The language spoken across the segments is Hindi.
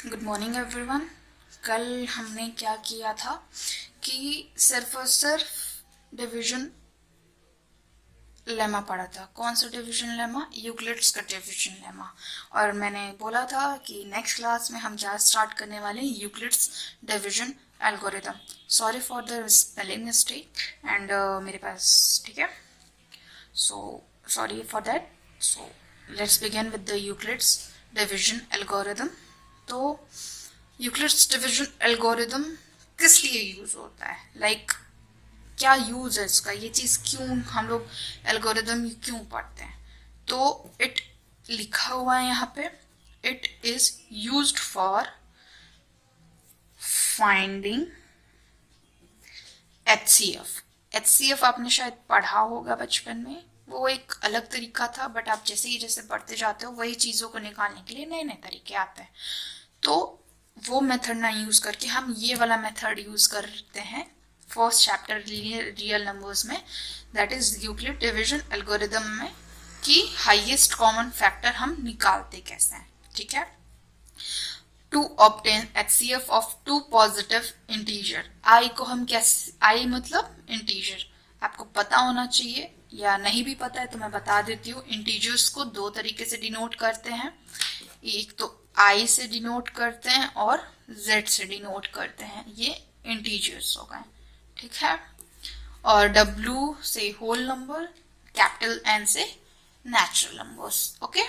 Good morning everyone. कल हमने क्या किया था कि सिर्फ और सिर्फ डिवीजन लेमा पढ़ा था। कौन सा डिवीजन लेमा? यूक्लिड्स का डिवीजन लेमा। और मैंने बोला था कि नेक्स्ट क्लास में हम क्या स्टार्ट करने वाले हैं, Euclid's division algorithm. Sorry for the spelling mistake and मेरे पास ठीक है, so sorry for that. So let's begin with the Euclid's division algorithm. तो यूक्लिड्स डिवीजन एल्गोरिथम किस लिए यूज होता है, क्या यूज है इसका, ये चीज क्यों हम लोग एल्गोरिथम क्यों पढ़ते हैं? तो इट लिखा हुआ है यहाँ पे, it is used for finding HCF। HCF आपने शायद पढ़ा होगा बचपन में, वो एक अलग तरीका था, बट आप जैसे बढ़ते जाते हो वही चीज़ों को निकालने के लिए नए नए तरीके आते हैं। तो वो मेथड ना यूज़ करके हम ये वाला मेथड यूज़ करते हैं फर्स्ट चैप्टर रियल नंबर्स में, that is Euclid division algorithm में, कि हाईएस्ट कॉमन फैक्टर हम निकालते कैसे हैं। ठीक है, to obtain HCF of two positive integer. आई को हम कैसे, आई मतलब इंटीजर, आपको पता होना चाहिए, या नहीं भी पता है तो मैं बता देती हूँ। इंटीजर्स को दो तरीके से डिनोट करते हैं, एक तो आई से डिनोट करते हैं और जेड से डिनोट करते हैं, ये इंटीजर्स हो गए। ठीक है, और W से होल नंबर, कैपिटल N से नेचुरल नंबर्स। ओके,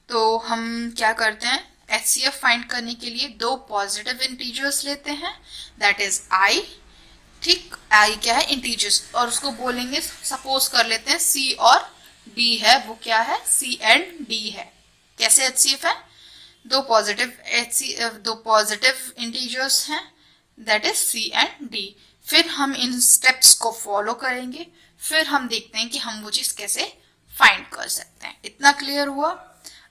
तो हम क्या करते हैं, HCF फाइंड करने के लिए दो पॉजिटिव इंटीजर्स लेते हैं, दैट इज I। ठीक, I क्या है, इंटीजर्स, और उसको बोलेंगे, सपोज कर लेते हैं C और D है, वो क्या है, C एंड D है। कैसे HCF है, दो पॉजिटिव इंटीजर्स हैं, that is C and D। फिर हम इन स्टेप्स को फॉलो करेंगे, फिर हम देखते हैं कि हम वो चीज कैसे फाइंड कर सकते हैं। इतना क्लियर हुआ?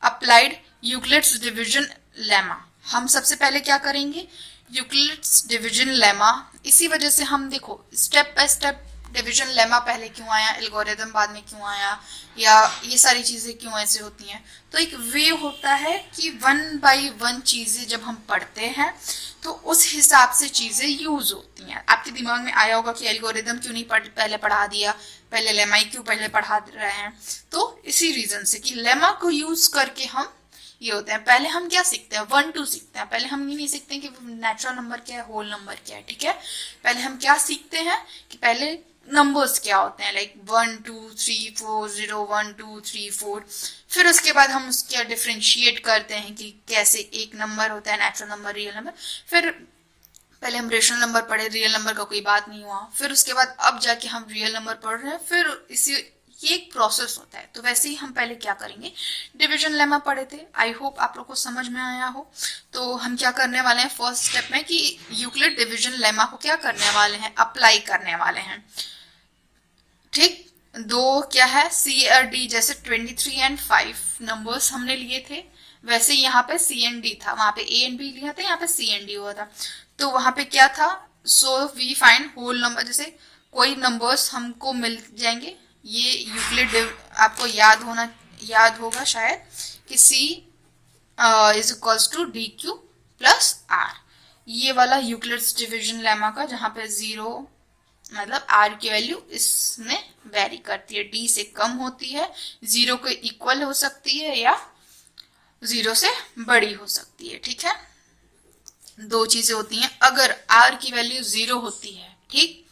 अप्लाइड यूक्लिड्स डिवीजन लेमा, हम सबसे पहले क्या करेंगे, यूक्लिड्स डिवीजन लेमा। इसी वजह से हम देखो step by step division lemma पहले क्यों आया, एल्गोरिथम बाद में क्यों आया, या ये सारी चीजें क्यों ऐसे होती हैं। तो एक वे होता है कि वन बाय वन चीजें जब हम पढ़ते हैं तो उस हिसाब से चीजें यूज होती हैं। आपके दिमाग में आया होगा कि एल्गोरिथम क्यों नहीं पहले पढ़ा दिया, पहले लेमा ही क्यों पहले पढ़ा रहे हैं। तो इसी रीजन से कि लेमा को यूज करके हम ये होते हैं। पहले हम क्या सीखते हैं, 1 2 सीखते हैं। पहले हम ये नहीं सीखते हैं कि नेचुरल नंबर क्या है, होल नंबर क्या है। ठीक है, पहले हम क्या सीखते हैं कि पहले नंबर्स क्या होते हैं, लाइक 1 2 3 4 0 1 2 3 4। फिर उसके बाद हम उसका डिफ्रेंशिएट करते हैं कि कैसे एक नंबर होता है, नेचुरल नंबर, रियल नंबर। फिर पहले हम रेशनल नंबर पढ़े, रियल नंबर का कोई बात नहीं हुआ। फिर उसके बाद अब जाके हम रियल नंबर पढ़ रहे हैं, फिर इसी ये एक प्रोसेस होता है। तो वैसे ही हम पहले क्या करेंगे, डिवीजन लेमा पढ़े थे, आई होप आप लोग को समझ में आया हो। तो हम क्या करने वाले हैं फर्स्ट स्टेप में कि यूक्लिड डिवीजन लेमा को क्या करने वाले हैं, अप्लाई करने वाले हैं। ठीक, दो क्या है, C और D, जैसे 23 एंड 5 नंबर्स हमने लिए थे, वैसे यहाँ पे C एंड D था, वहां पे A एंड B लिया था, यहाँ पे C एंड D हुआ था। तो वहां पे क्या था, so we find whole number, जैसे कोई नंबर्स हमको मिल जाएंगे। ये यूक्लिड आपको याद होगा शायद कि C is equals to DQ plus R। ये वाला यूक्लिड्स डिवीजन लेमा का, जहाँ पे 0 मतलब R की वैल्यू इसमें वेरी करती है, D से कम होती है, 0 के इक्वल हो सकती है या 0 से बड़ी हो सकती है। ठीक है, दो चीजें होती हैं। अगर R की वैल्यू 0 होती है, ठीक,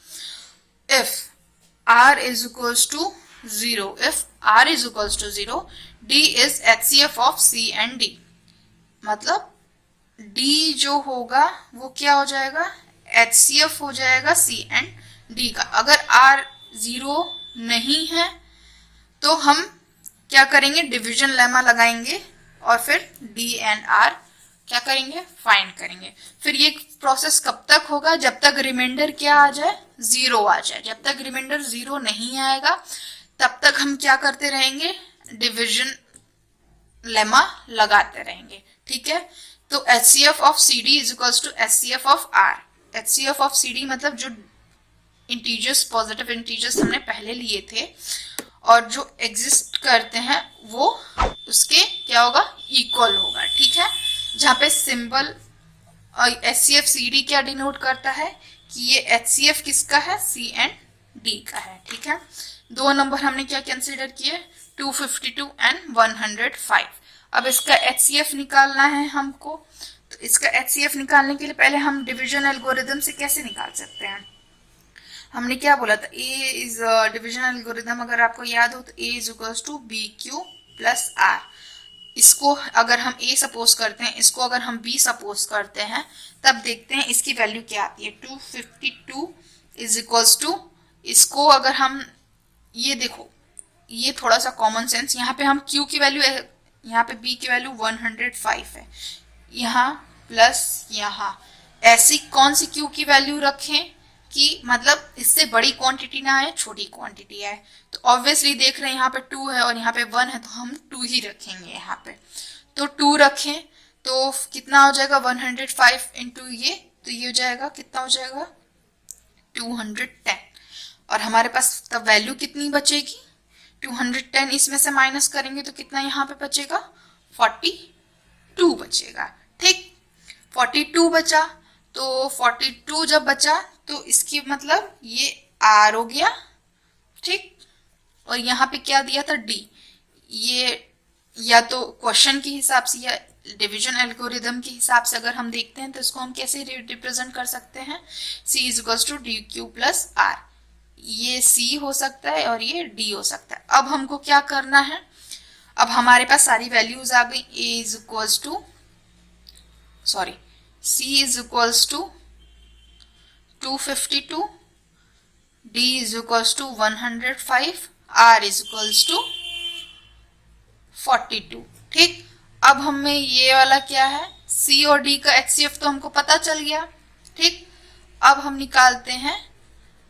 if R is equals to 0, if R is equals to 0, D is HCF of C and D। मतलब D जो होगा वो क्या हो जाएगा, HCF हो जाएगा C एंड D का। अगर R 0 नहीं है तो हम क्या करेंगे, डिवीजन लेमा लगाएंगे और फिर D एंड R क्या करेंगे, फाइंड करेंगे। फिर ये प्रोसेस कब तक होगा, जब तक रिमाइंडर क्या आ जाए, 0 आ जाए। जब तक रिमाइंडर 0 नहीं आएगा तब तक हम क्या करते रहेंगे, डिवीजन लेमा लगाते रहेंगे। ठीक है, तो HCF of CD is equals to HCF of R। HCF of CD मतलब जो इंटीजर्स, पॉजिटिव इंटीजर्स हमने पहले लिए थे और जो एग्जिस्ट करते हैं वो उसके क्या होगा, इक्वल होगा। ठीक है, जहाँ पे सिंबल HCF CD क्या डिनोट करता है कि ये HCF किसका है, C&D का है। ठीक है, दो नंबर हमने क्या कंसीडर किए, 252 एंड 105। अब इसका HCF निकालना है हमको। तो इसका HCF निकालने के लिए पहले हम डिवीजन एल्गोरिथम से कैसे निकाल सकते हैं। हमने क्या बोला था, A इज डिवीजन एल्गोरिथम, अगर आपको याद हो तो A is equals to BQ plus R। इसको अगर हम A सपोज करते हैं, इसको अगर हम B सपोज करते हैं, तब देखते हैं इसकी वैल्यू क्या आती है। 252 इज इक्वल्स टू, इसको अगर हम, ये देखो ये थोड़ा सा कॉमन सेंस, यहाँ पे हम Q की वैल्यू, यहाँ पे B की वैल्यू 105 है, यहाँ प्लस यहाँ, ऐसी कौन सी Q की वैल्यू रखें कि मतलब इससे बड़ी क्वांटिटी ना आए, छोटी क्वांटिटी आए। तो ऑब्वियसली देख रहे हैं यहाँ पे 2 है और यहाँ पे 1 है, तो हम 2 ही रखेंगे यहाँ पे। तो 2 रखें तो कितना हो जाएगा, 105 इंटू ये, तो ये हो जाएगा, कितना हो जाएगा 210। और हमारे पास तब वैल्यू कितनी बचेगी, 210 इसमें से माइनस करेंगे तो कितना यहाँ पे बचेगा, 42 बचेगा। ठीक, 42 बचा, तो 42 जब बचा तो इसकी मतलब ये R हो गया। ठीक, और यहाँ पे क्या दिया था, D। ये या तो क्वेश्चन के हिसाब से या डिवीजन एल्गोरिदम के हिसाब से अगर हम देखते हैं तो इसको हम कैसे रिप्रेजेंट कर सकते हैं, C is equals to DQ plus R। ये C हो सकता है और ये D हो सकता है। अब हमको क्या करना है, अब हमारे पास सारी वैल्यूज आ गई। A is equals to, sorry, C is equals to 252, D is equals to 105, R is equals to 42। ठीक, अब हमें ये वाला क्या है, C और D का HCF तो हमको पता चल गया। ठीक, अब हम निकालते हैं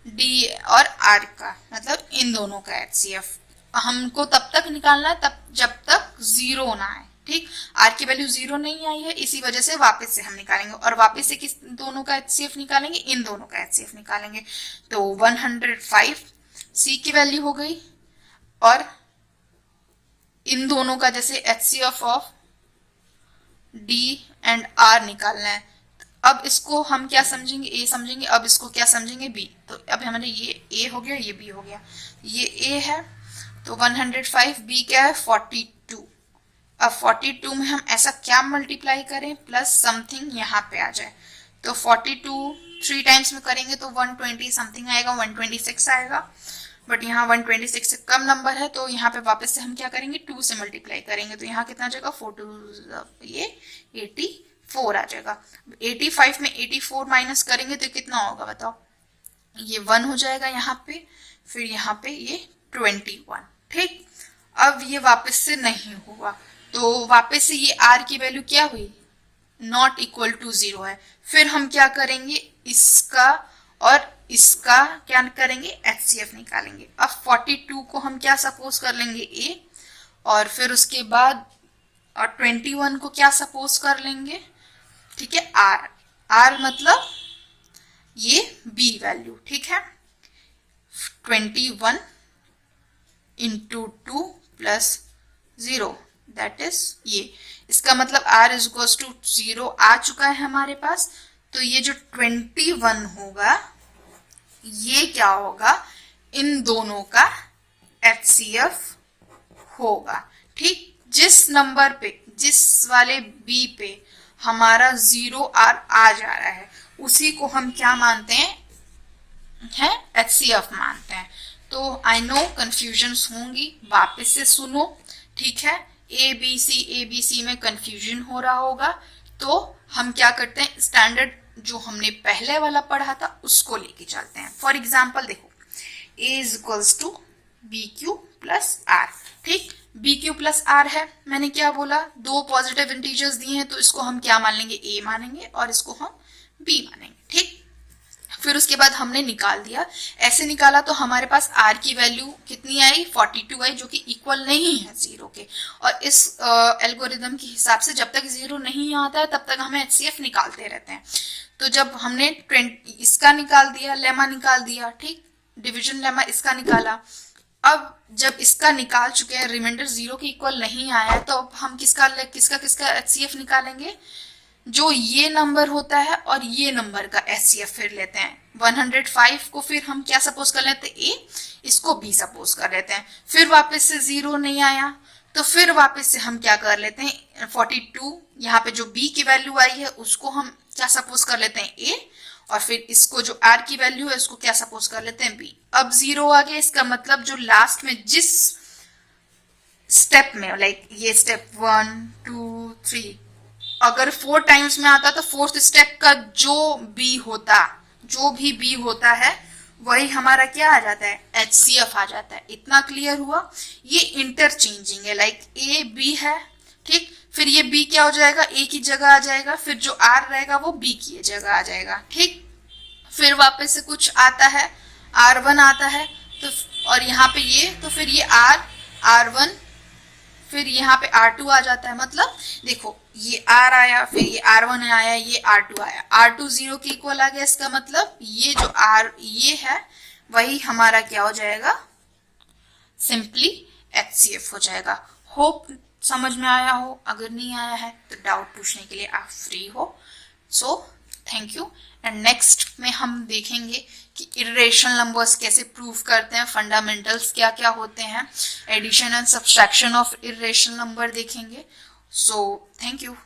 D और R का, मतलब इन दोनों का HCF। हमको तब तक निकालना है तब जब तक 0 ना आए। ठीक, R की वैल्यू 0 नहीं आई है, इसी वजह से वापस से हम निकालेंगे, और वापस से किस दोनों का HCF निकालेंगे, इन दोनों का HCF निकालेंगे। तो 105 C की वैल्यू हो गई, और इन दोनों का जैसे HCF of D and R निकालना है। अब इसको हम क्या समझेंगे, A समझेंगे। अब इसको क्या समझेंगे, B। तो अब हमारे ये A हो गया, ये B हो गया, ये A है तो 105, B क्या है 42। अब 42 में हम ऐसा क्या मल्टीप्लाई करें, प्लस समथिंग यहाँ पे आ जाए। तो 42 3 टाइम्स में करेंगे तो 120 समथिंग आएगा, 126 आएगा, बट यहाँ 126 से कम नंबर है, तो यहाँ पे वापस से हम क्या करेंगे, 2 से मल्टीप्लाई करेंगे, तो यहाँ कितना आ जाएगा, 4 ये 84 आ जाएगा। 85 में 84 माइनस करेंगे तो कितना होगा बताओ, ये 1 हो जाएगा यहाँ पे, फिर यहाँ पे ये 21। ठीक, अब ये वापस से नहीं हुआ, तो वापस से ये R की वैल्यू क्या हुई, नॉट इक्वल टू 0 है। फिर हम क्या करेंगे, इसका और इसका क्या करेंगे, HCF निकालेंगे। अब 42 को हम क्या सपोज कर लेंगे, A, और फिर उसके बाद और 21 को क्या सपोज कर लेंगे, ठीक है, R मतलब ये B वैल्यू। ठीक है, 21 इंटू 2 प्लस 0, दैट इज ये, इसका मतलब R इज इक्वल्स टू 0 आ चुका है हमारे पास। तो ये जो 21 होगा, ये क्या होगा, इन दोनों का HCF होगा। ठीक, जिस नंबर पे, जिस वाले B पे हमारा 0R आ जा रहा है, उसी को हम क्या मानते हैं HCF मानते हैं। तो आई नो कंफ्यूजन्स होंगी, वापस से सुनो। ठीक है, ABC में कंफ्यूजन हो रहा होगा, तो हम क्या करते हैं, स्टैंडर्ड जो हमने पहले वाला पढ़ा था उसको लेके चलते हैं। फॉर एग्जाम्पल देखो, A is equals to BQ plus R। ठीक, BQ प्लस R है, मैंने क्या बोला, दो पॉजिटिव इंटीजर्स दिए हैं, तो इसको हम क्या मान लेंगे, A मानेंगे, और इसको हम B मानेंगे। ठीक, फिर उसके बाद हमने निकाल दिया, ऐसे निकाला तो हमारे पास R की वैल्यू कितनी आई, 42 आई, जो कि इक्वल नहीं है 0 के। और इस एल्गोरिदम के हिसाब से जब तक 0 नहीं आता है तब तक हमें HCF निकालते रहते हैं। तो जब हमने इसका निकाल दिया, लेमा निकाल दिया, ठीक, डिवीजन लेमा इसका निकाला, अब जब इसका निकाल चुके हैं, रिमाइंडर 0 के इक्वल नहीं आया, तो अब हम किसका HCF निकालेंगे, जो ये नंबर होता है और ये नंबर का HCF फिर लेते हैं। 105 को फिर हम क्या सपोज कर लेते हैं, A, इसको B सपोज कर लेते हैं। फिर वापस से 0 नहीं आया तो फिर वापस से हम क्या कर लेते हैं, 42 यहाँ पे जो B की वैल्यू आई है उसको हम क्या सपोज कर लेते हैं, A, और फिर इसको जो R की वैल्यू है उसको क्या सपोज कर लेते हैं, B। अब 0 आ गया, इसका मतलब जो लास्ट में जिस स्टेप में, लाइक ये स्टेप 1 2 3, अगर 4 टाइम्स में आता तो फोर्थ स्टेप का जो भी बी होता है वही हमारा क्या आ जाता है, HCF आ जाता है। इतना क्लियर हुआ। ये इंटरचेंजिंग है, लाइक A B है, ठीक, फिर ये B क्या हो जाएगा, A की जगह आ जाएगा, फिर जो R रहेगा वो B की जगह आ जाएगा, ठीक। फिर वापस से कुछ आता है, R1 आता है, तो और यहाँ पे ये, तो फिर ये R1, फिर यहाँ पे R2 आ जाता है। मतलब देखो, ये R आया, फिर ये R1 आया, ये R2 आया, R2 0 के इक्वल आ गया। इसका मतलब ये जो ये है वही हमारा क्या हो जाएगा, सिंपली HCF हो जाएगा। होप समझ में आया हो। अगर नहीं आया है तो डाउट पूछने के लिए आप फ्री हो। सो थैंक यू। एंड नेक्स्ट में हम देखेंगे कि इरेशनल नंबर्स कैसे प्रूव करते हैं, फंडामेंटल्स क्या क्या होते हैं, addition and subtraction of irrational number देखेंगे। So thank you.